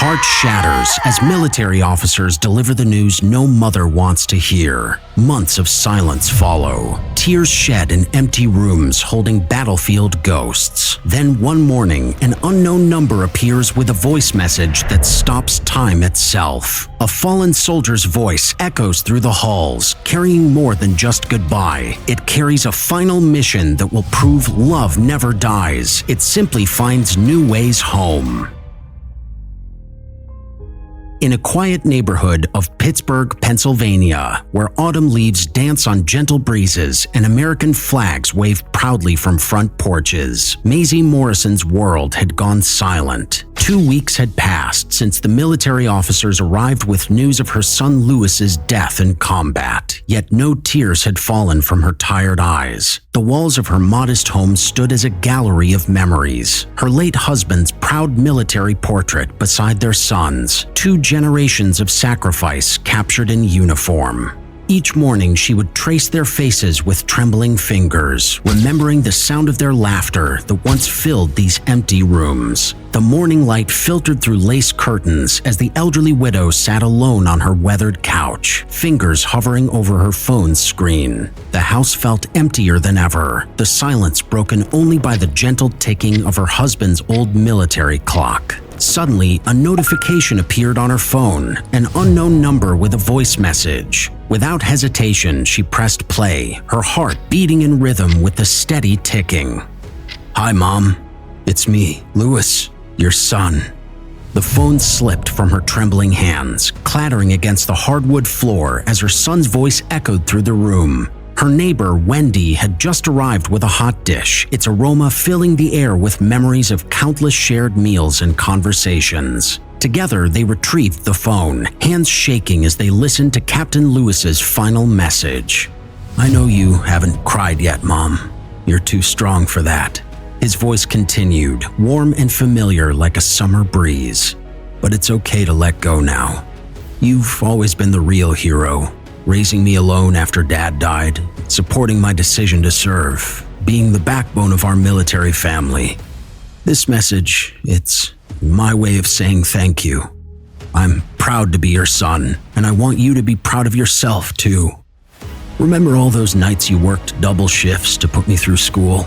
Heart shatters as military officers deliver the news no mother wants to hear. Months of silence follow. Tears shed in empty rooms holding battlefield ghosts. Then one morning, an unknown number appears with a voice message that stops time itself. A fallen soldier's voice echoes through the halls, carrying more than just goodbye. It carries a final mission that will prove love never dies. It simply finds new ways home. In a quiet neighborhood of Pittsburgh, Pennsylvania, where autumn leaves dance on gentle breezes and American flags wave proudly from front porches, Maisie Morrison's world had gone silent. 2 weeks had passed since the military officers arrived with news of her son Lewis's death in combat, yet no tears had fallen from her tired eyes. The walls of her modest home stood as a gallery of memories. Her late husband's proud military portrait beside their son's, 2 generations of sacrifice captured in uniform. Each morning she would trace their faces with trembling fingers, remembering the sound of their laughter that once filled these empty rooms. The morning light filtered through lace curtains as the elderly widow sat alone on her weathered couch, fingers hovering over her phone's screen. The house felt emptier than ever, the silence broken only by the gentle ticking of her husband's old military clock. Suddenly, a notification appeared on her phone, an unknown number with a voice message. Without hesitation, she pressed play, her heart beating in rhythm with the steady ticking. "Hi, Mom. It's me, Lewis, your son." The phone slipped from her trembling hands, clattering against the hardwood floor as her son's voice echoed through the room. Her neighbor, Wendy, had just arrived with a hot dish, its aroma filling the air with memories of countless shared meals and conversations. Together, they retrieved the phone, hands shaking as they listened to Captain Lewis's final message. "I know you haven't cried yet, Mom. You're too strong for that." His voice continued, warm and familiar like a summer breeze. "But it's okay to let go now. You've always been the real hero. Raising me alone after Dad died, supporting my decision to serve, being the backbone of our military family. This message, it's my way of saying thank you. I'm proud to be your son, and I want you to be proud of yourself too. Remember all those nights you worked double shifts to put me through school?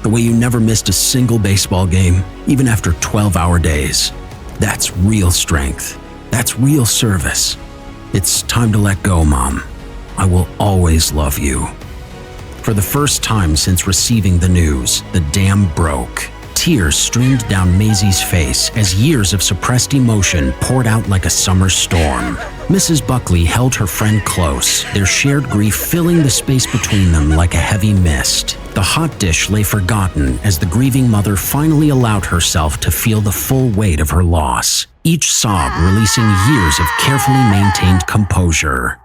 The way you never missed a single baseball game, even after 12-hour days? That's real strength. That's real service. It's time to let go, Mom. I will always love you." For the first time since receiving the news, the dam broke. Tears streamed down Maisie's face as years of suppressed emotion poured out like a summer storm. Mrs. Buckley held her friend close, their shared grief filling the space between them like a heavy mist. The hot dish lay forgotten as the grieving mother finally allowed herself to feel the full weight of her loss, each sob releasing years of carefully maintained composure.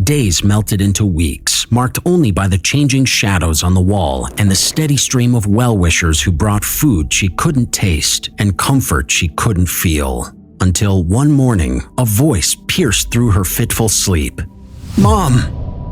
Days melted into weeks, marked only by the changing shadows on the wall and the steady stream of well-wishers who brought food she couldn't taste and comfort she couldn't feel. Until one morning, a voice pierced through her fitful sleep. "Mom!"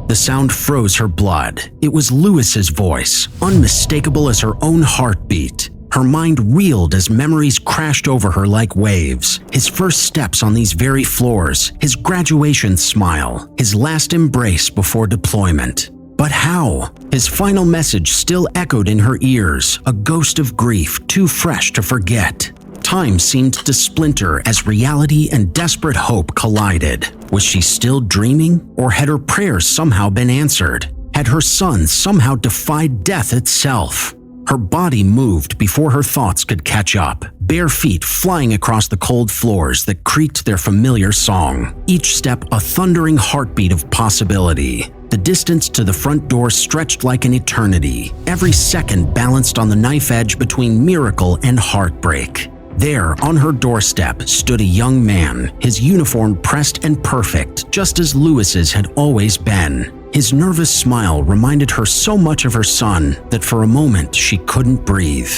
The sound froze her blood. It was Lewis's voice, unmistakable as her own heartbeat. Her mind reeled as memories crashed over her like waves. His first steps on these very floors, his graduation smile, his last embrace before deployment. But how? His final message still echoed in her ears, a ghost of grief too fresh to forget. Time seemed to splinter as reality and desperate hope collided. Was she still dreaming, or had her prayers somehow been answered? Had her son somehow defied death itself? Her body moved before her thoughts could catch up, bare feet flying across the cold floors that creaked their familiar song, each step a thundering heartbeat of possibility. The distance to the front door stretched like an eternity, every second balanced on the knife edge between miracle and heartbreak. There, on her doorstep, stood a young man, his uniform pressed and perfect, just as Lewis's had always been. His nervous smile reminded her so much of her son that for a moment she couldn't breathe.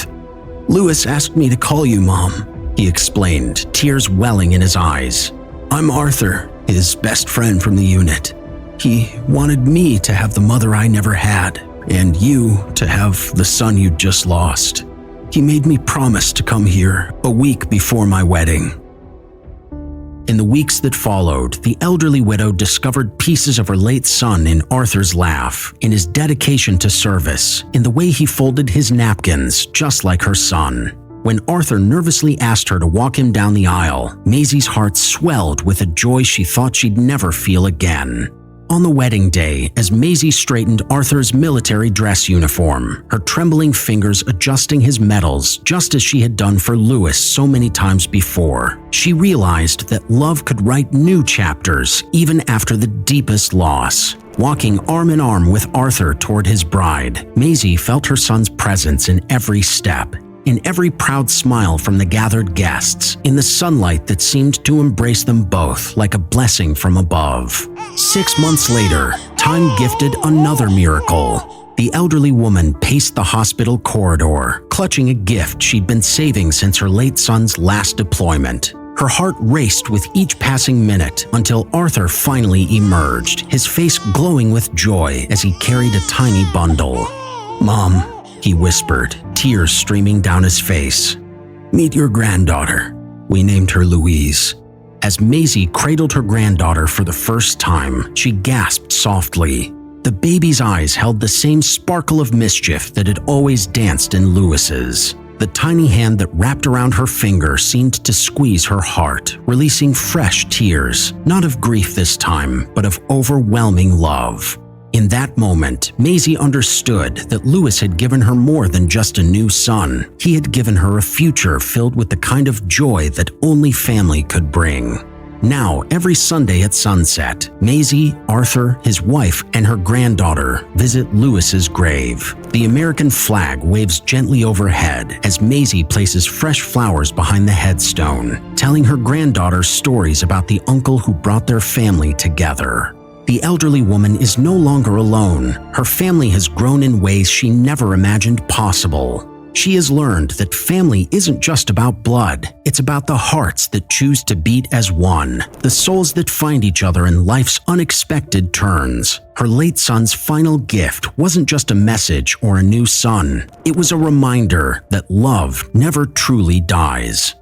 "Lewis asked me to call you, Mom," he explained, tears welling in his eyes. "I'm Arthur, his best friend from the unit. He wanted me to have the mother I never had, and you to have the son you'd just lost. He made me promise to come here a week before my wedding." In the weeks that followed, the elderly widow discovered pieces of her late son in Arthur's laugh, in his dedication to service, in the way he folded his napkins just like her son. When Arthur nervously asked her to walk him down the aisle, Maisie's heart swelled with a joy she thought she'd never feel again. On the wedding day, as Maisie straightened Arthur's military dress uniform, her trembling fingers adjusting his medals just as she had done for Louis so many times before, she realized that love could write new chapters even after the deepest loss. Walking arm in arm with Arthur toward his bride, Maisie felt her son's presence in every step, in every proud smile from the gathered guests, in the sunlight that seemed to embrace them both like a blessing from above. 6 months later, time gifted another miracle. The elderly woman paced the hospital corridor, clutching a gift she'd been saving since her late son's last deployment. Her heart raced with each passing minute until Arthur finally emerged, his face glowing with joy as he carried a tiny bundle. "Mom," he whispered, tears streaming down his face. "Meet your granddaughter. We named her Louise." As Maisie cradled her granddaughter for the first time, she gasped softly. The baby's eyes held the same sparkle of mischief that had always danced in Louis's. The tiny hand that wrapped around her finger seemed to squeeze her heart, releasing fresh tears, not of grief this time, but of overwhelming love. In that moment, Maisie understood that Louis had given her more than just a new son. He had given her a future filled with the kind of joy that only family could bring. Now, every Sunday at sunset, Maisie, Arthur, his wife, and her granddaughter visit Louis's grave. The American flag waves gently overhead as Maisie places fresh flowers behind the headstone, telling her granddaughter stories about the uncle who brought their family together. The elderly woman is no longer alone. Her family has grown in ways she never imagined possible. She has learned that family isn't just about blood, it's about the hearts that choose to beat as one, the souls that find each other in life's unexpected turns. Her late son's final gift wasn't just a message or a new son, it was a reminder that love never truly dies.